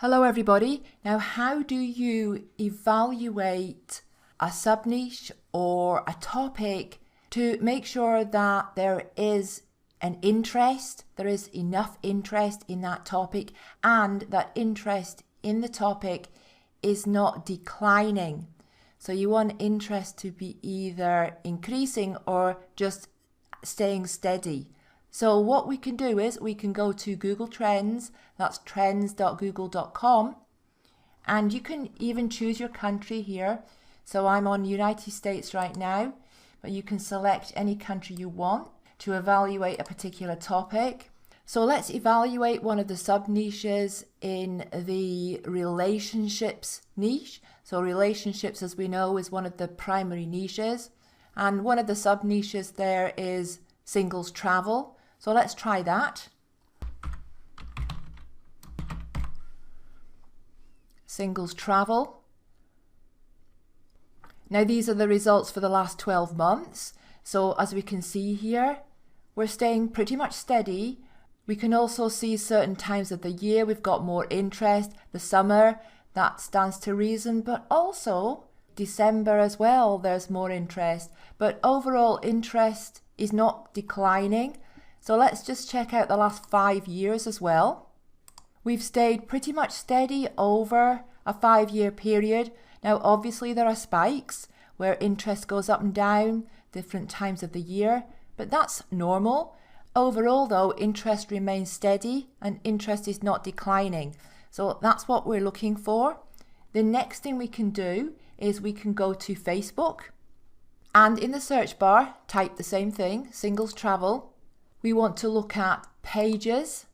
Hello everybody. Now, how do you evaluate a sub-niche or a topic to make sure that there is an interest, there is enough interest in that topic, and that interest in the topic is not declining? So you want interest to be either increasing or just staying steady. So what we can do is we can go to Google Trends, that's trends.google.com, and you can even choose your country here. So I'm on United States right now, but you can select any country you want to evaluate a particular topic. So let's evaluate one of the sub-niches in the relationships niche. So relationships, as we know, is one of the primary niches, and one of the sub-niches there is singles travel. So let's try that. Singles travel. Now these are the results for the last 12 months. So as we can see here, we're staying pretty much steady. We can also see certain times of the year we've got more interest. The summer, that stands to reason, but also December as well, there's more interest. But overall interest is not declining. So let's just check out the last 5 years as well. We've stayed pretty much steady over a 5-year period. Now obviously there are spikes where interest goes up and down different times of the year, but that's normal. Overall though, interest remains steady and interest is not declining. So that's what we're looking for. The next thing we can do is we can go to Facebook, and in the search bar type the same thing, singles travel. We want to look at pages.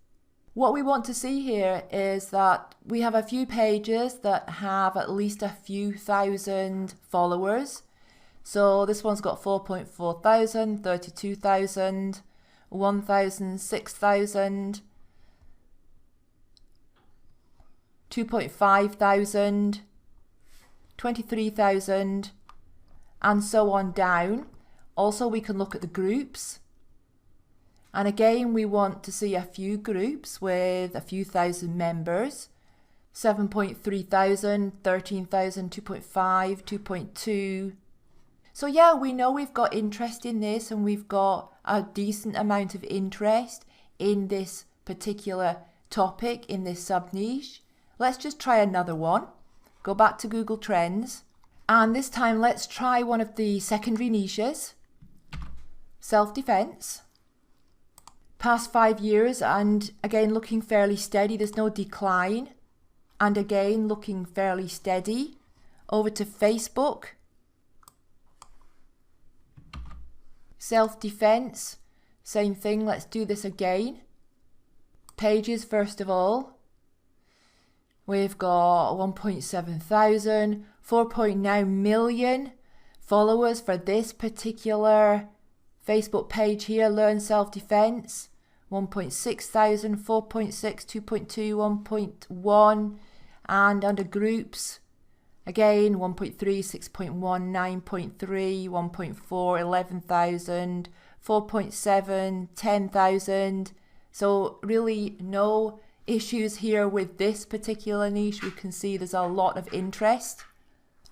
What we want to see here is that we have a few pages that have at least a few thousand followers. So this one's got 4.4 thousand, 32,000, 1,000, 6,000, 2.5 thousand, 23,000, and so on down. Also, we can look at the groups. And again, we want to see a few groups with a few thousand members. 7.3 thousand, 13,000, 2.5, 2.2. So yeah, we know we've got interest in this and we've got a decent amount of interest in this particular topic, in this sub-niche. Let's just try another one. Go back to Google Trends. And this time, let's try one of the secondary niches. Self-defense. Past 5 years, and again looking fairly steady, there's no decline, and again looking fairly steady. Over to Facebook, self-defense, same thing, let's do this again. Pages first of all, we've got 1.7 thousand, 4.9 million followers for this particular Facebook page here, Learn Self-Defense. 1.6 thousand, 4.6, 2.2, 1.1, and under groups, again 1.3, 6.1, 9.3, 1.4, 11,000, 4.7, 10,000. So really no issues here with this particular niche. We can see there's a lot of interest.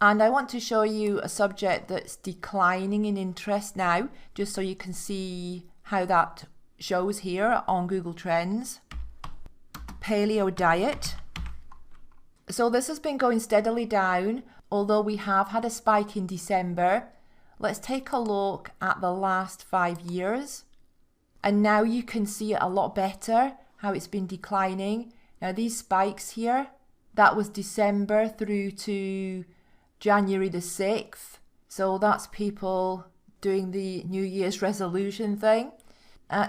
And I want to show you a subject that's declining in interest now, just so you can see how that shows here on Google Trends. Paleo diet. So this has been going steadily down, although we have had a spike in December. Let's take a look at the last 5 years. And now you can see it a lot better, how it's been declining. Now these spikes here, that was December through to January the 6th. So that's people doing the New Year's resolution thing.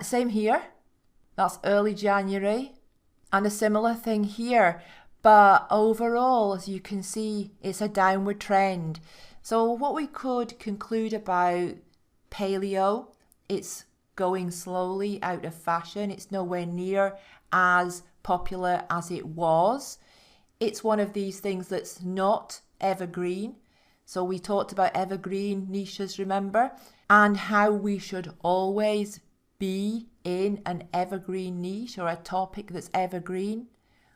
Same here, that's early January, and a similar thing here. But overall, as you can see, it's a downward trend. So what we could conclude about paleo, it's going slowly out of fashion. It's nowhere near as popular as it was. It's one of these things that's not evergreen. So we talked about evergreen niches, remember, and how we should always be in an evergreen niche or a topic that's evergreen,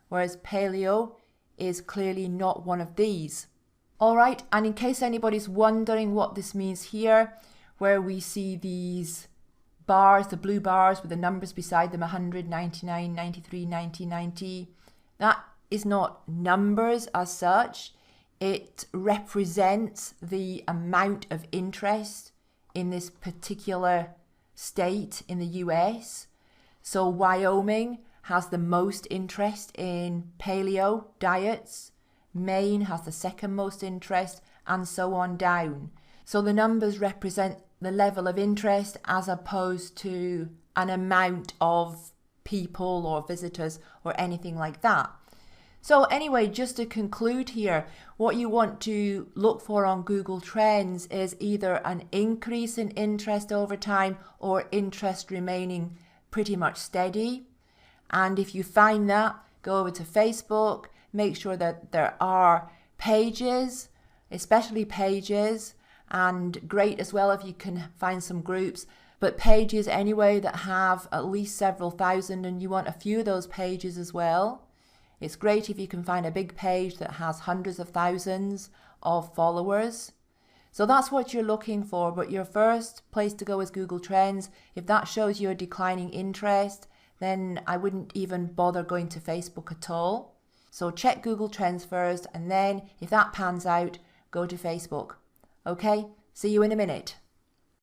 whereas paleo is clearly not one of these. All right, and in case anybody's wondering what this means here, where we see these bars, the blue bars with the numbers beside them, 100, 99, 93, 90, 90, that is not numbers as such. It represents the amount of interest in this particular state in the US. So Wyoming has the most interest in paleo diets, Maine has the second most interest, and so on down. So the numbers represent the level of interest as opposed to an amount of people or visitors or anything like that. So anyway, just to conclude here, what you want to look for on Google Trends is either an increase in interest over time or interest remaining pretty much steady. And if you find that, go over to Facebook, make sure that there are pages, especially pages, and great as well if you can find some groups, but pages anyway that have at least several thousand, and you want a few of those pages as well. It's great if you can find a big page that has hundreds of thousands of followers. So that's what you're looking for, but your first place to go is Google Trends. If that shows you a declining interest, then I wouldn't even bother going to Facebook at all. So check Google Trends first, and then if that pans out, go to Facebook. Okay, see you in a minute.